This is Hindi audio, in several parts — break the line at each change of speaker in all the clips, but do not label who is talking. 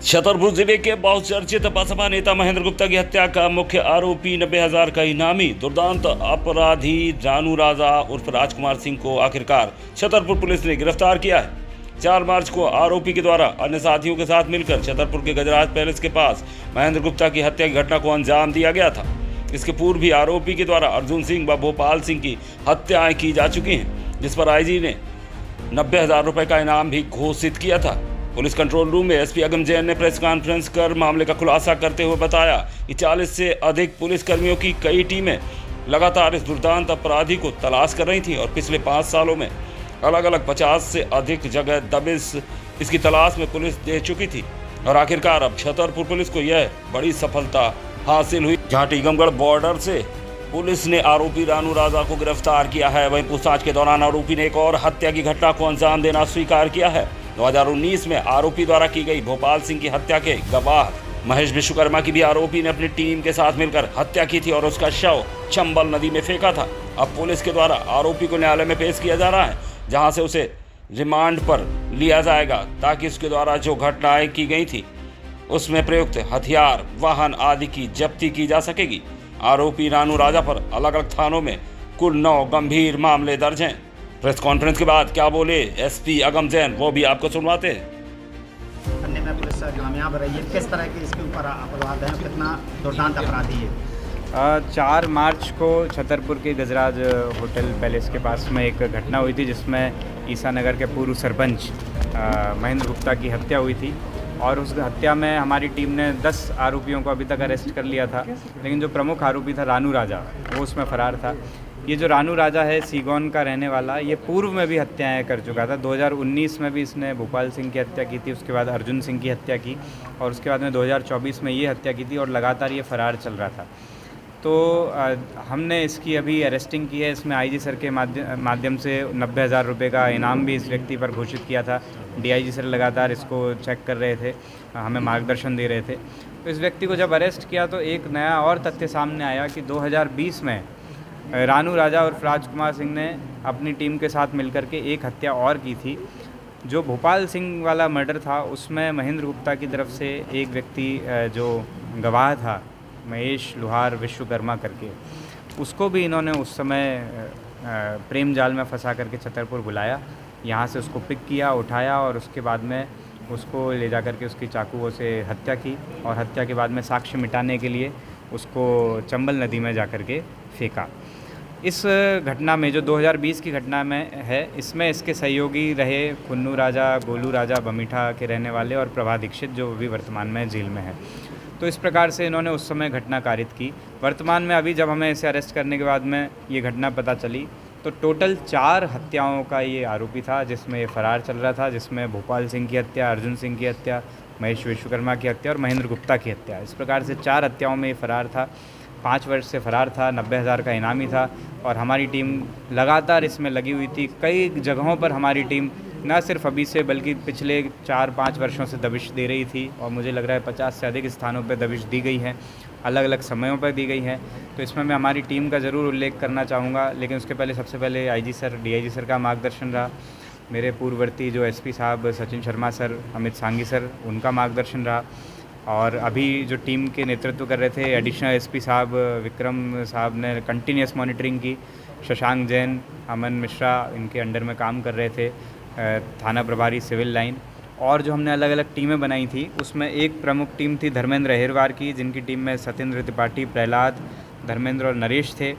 छतरपुर जिले के बहुचर्चित बसपा नेता महेंद्र गुप्ता की हत्या का मुख्य आरोपी 90,000 का इनामी दुर्दांत अपराधी रानू राजा उर्फ राजकुमार सिंह को आखिरकार छतरपुर पुलिस ने गिरफ्तार किया है। 4 मार्च को आरोपी के द्वारा अन्य साथियों के साथ मिलकर छतरपुर के गजराज पैलेस के पास महेंद्र गुप्ता की हत्या की घटना को अंजाम दिया गया था। इसके पूर्व भी आरोपी के द्वारा अर्जुन सिंह व भोपाल सिंह की हत्याएं की जा चुकी हैं, जिस पर आईजी ने 90,000 रुपए का इनाम भी घोषित किया था। पुलिस कंट्रोल रूम में एसपी अगम जैन ने प्रेस कॉन्फ्रेंस कर मामले का खुलासा करते हुए बताया कि 40 से अधिक पुलिस कर्मियों की कई टीमें लगातार इस दुर्दांत अपराधी को तलाश कर रही थी और पिछले 5 सालों में अलग अलग 50 से अधिक जगह दबिश इसकी तलाश में पुलिस दे चुकी थी और आखिरकार अब छतरपुर पुलिस को यह बड़ी सफलता हासिल हुई, जहां टीकमगढ़ बॉर्डर से पुलिस ने आरोपी रानू राजा को गिरफ्तार किया है। वहीं पूछताछ के दौरान आरोपी ने एक और हत्या की घटना को अंजाम देना स्वीकार किया है। 2019 में आरोपी द्वारा की गई भोपाल सिंह की हत्या के गवाह महेश विश्वकर्मा की भी आरोपी ने अपनी टीम के साथ मिलकर हत्या की थी और उसका शव चंबल नदी में फेंका था। अब पुलिस के द्वारा आरोपी को न्यायालय में पेश किया जा रहा है, जहां से उसे रिमांड पर लिया जाएगा ताकि उसके द्वारा जो घटनाएं की गई थी उसमें प्रयुक्त हथियार, वाहन आदि की जब्ती की जा सकेगी। आरोपी रानू राजा पर अलग अलग थानों में कुल 9 गंभीर मामले दर्ज हैं। प्रेस कॉन्फ्रेंस के बाद क्या बोले एसपी अगम जैन, वो भी आपको सुनवाते हैं।
करने में पुलिस कामयाब रही है, किस तरह के इसके ऊपर अपराध है, कितना दुर्दांत अपराधी है।
4 मार्च को छतरपुर के गजराज होटल पैलेस के पास में एक घटना हुई थी, जिसमें ईसा नगर के पूर्व सरपंच महेंद्र गुप्ता की हत्या हुई थी और उस हत्या में हमारी टीम ने 10 आरोपियों को अभी तक अरेस्ट कर लिया था, लेकिन जो प्रमुख आरोपी था रानू राजा, वो उसमें फ़रार था। ये जो रानू राजा है सीगौन का रहने वाला, ये पूर्व में भी हत्याएं कर चुका था। 2019 में भी इसने भोपाल सिंह की हत्या की थी, उसके बाद अर्जुन सिंह की हत्या की और उसके बाद में 2024 में ये हत्या की थी और लगातार ये फ़रार चल रहा था। तो हमने इसकी अभी अरेस्टिंग की है। इसमें आईजी सर के माध्यम से 90,000 रुपये का इनाम भी इस व्यक्ति पर घोषित किया था। डीआईजी सर लगातार इसको चेक कर रहे थे, हमें मार्गदर्शन दे रहे थे। तो इस व्यक्ति को जब अरेस्ट किया तो एक नया और तथ्य सामने आया कि 2020 में रानू राजा और राजकुमार सिंह ने अपनी टीम के साथ मिलकर के एक हत्या और की थी। जो भोपाल सिंह वाला मर्डर था उसमें महेंद्र गुप्ता की तरफ से एक व्यक्ति जो गवाह था महेश लुहार विश्वकर्मा करके, उसको भी इन्होंने उस समय प्रेम जाल में फंसा करके छतरपुर बुलाया, यहाँ से उसको पिक किया, उठाया और उसके बाद में उसको ले जा कर के उसकी चाकुओं से हत्या की और हत्या के बाद में साक्ष्य मिटाने के लिए उसको चंबल नदी में जा कर के फेंका। इस घटना में जो 2020 की घटना में है, इसमें इसके सहयोगी रहे खुन्नू राजा, गोलू राजा बमीठा के रहने वाले और प्रभा दीक्षित, जो भी वर्तमान में जेल में है। तो इस प्रकार से इन्होंने उस समय घटना कारित की। वर्तमान में अभी जब हमें इसे अरेस्ट करने के बाद में ये घटना पता चली तो टोटल 4 हत्याओं का ये आरोपी था, जिसमें ये फ़रार चल रहा था, जिसमें भोपाल सिंह की हत्या, अर्जुन सिंह की हत्या, महेश विश्वकर्मा की हत्या और महेंद्र गुप्ता की हत्या। इस प्रकार से 4 हत्याओं में ये फ़रार था। 5 वर्ष से फ़रार था, 90,000 का इनामी था और हमारी टीम लगातार इसमें लगी हुई थी। कई जगहों पर हमारी टीम न सिर्फ अभी से बल्कि पिछले 4-5 वर्षों से दबिश दे रही थी और मुझे लग रहा है 50 से अधिक स्थानों पर दबिश दी गई है, अलग अलग समयों पर दी गई है। तो इसमें मैं हमारी टीम का ज़रूर उल्लेख करना चाहूँगा, लेकिन उसके पहले सबसे पहले आईजी सर, डीआईजी सर का मार्गदर्शन रहा। मेरे पूर्ववर्ती जो एसपी साहब सचिन शर्मा सर, अमित सांगी सर, उनका मार्गदर्शन रहा और अभी जो टीम के नेतृत्व कर रहे थे एडिशनल एसपी साहब विक्रम साहब ने कंटिन्यूस मॉनिटरिंग की। शशांक जैन, अमन मिश्रा इनके अंडर में काम कर रहे थे, थाना प्रभारी सिविल लाइन। और जो हमने अलग अलग टीमें बनाई थी उसमें एक प्रमुख टीम थी धर्मेंद्र अहिरवार की, जिनकी टीम में सत्येंद्र त्रिपाठी, प्रहलाद, धर्मेंद्र और नरेश थे।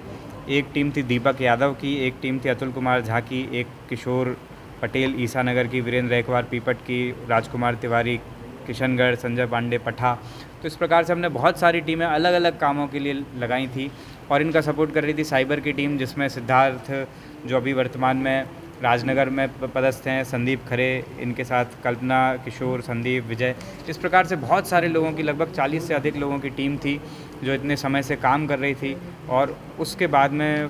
एक टीम थी दीपक यादव की, एक टीम थी अतुल कुमार झा की, एक किशोर पटेल ईसा नगर की, वीरेंद्र एकवार पीपट की, राजकुमार तिवारी किशनगढ़, संजय पांडे पठा। तो इस प्रकार से हमने बहुत सारी टीमें अलग अलग कामों के लिए लगाई थी और इनका सपोर्ट कर रही थी साइबर की टीम, जिसमें सिद्धार्थ जो अभी वर्तमान में राजनगर में पदस्थ हैं, संदीप खरे, इनके साथ कल्पना, किशोर, संदीप, विजय। इस प्रकार से बहुत सारे लोगों की, लगभग 40 से अधिक लोगों की टीम थी जो इतने समय से काम कर रही थी और उसके बाद में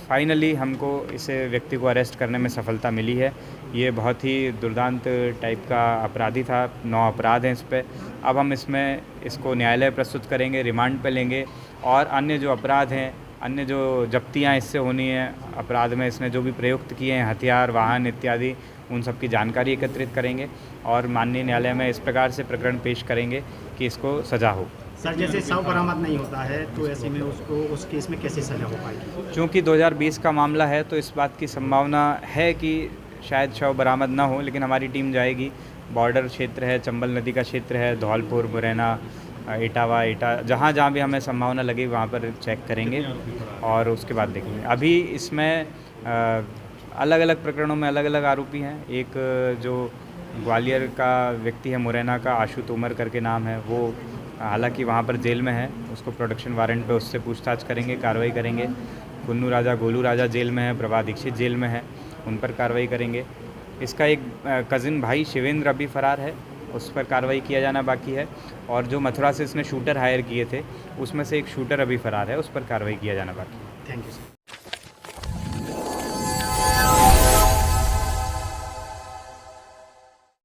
फाइनली हमको इस व्यक्ति को अरेस्ट करने में सफलता मिली है। ये बहुत ही दुर्दांत टाइप का अपराधी था, 9 अपराध हैं इस पर। अब हम इसको न्यायालय प्रस्तुत करेंगे, रिमांड पे लेंगे और अन्य जो अपराध हैं अन्य जो जब्तियां इससे होनी है, अपराध में इसने जो भी प्रयुक्त किए हैं हथियार, वाहन इत्यादि, उन सब की जानकारी एकत्रित करेंगे और माननीय न्यायालय में इस प्रकार से प्रकरण पेश करेंगे कि इसको सज़ा हो।
सर, जैसे शव बरामद नहीं होता है तो ऐसे में उसको उस केस में कैसे सजा हो पाएगी?
चूँकि 2020 का मामला है तो इस बात की संभावना है कि शायद शव बरामद ना हो, लेकिन हमारी टीम जाएगी। बॉर्डर क्षेत्र है, चंबल नदी का क्षेत्र है, धौलपुर, मुरैना, इटावा, जहाँ जहाँ भी हमें संभावना लगे वहाँ पर चेक करेंगे और उसके बाद देखेंगे। अभी इसमें अलग अलग प्रकरणों में अलग अलग आरोपी हैं। एक जो ग्वालियर का व्यक्ति है, मुरैना का आशु तोमर करके नाम है, वो हालांकि वहाँ पर जेल में है, उसको प्रोटेक्शन वारंट पे उससे पूछताछ करेंगे, कार्रवाई करेंगे। कुन्नू राजा, गोलू राजा जेल में है, प्रभा दीक्षित जेल में है, उन पर कार्रवाई करेंगे। इसका एक कज़िन भाई शिवेंद्र अभी फरार है, उस पर कार्रवाई किया जाना बाकी है। और जो मथुरा से इसने शूटर हायर किए थे उसमें से एक शूटर अभी फरार है, उस पर कार्रवाई किया जाना बाकी है।
Thank you sir.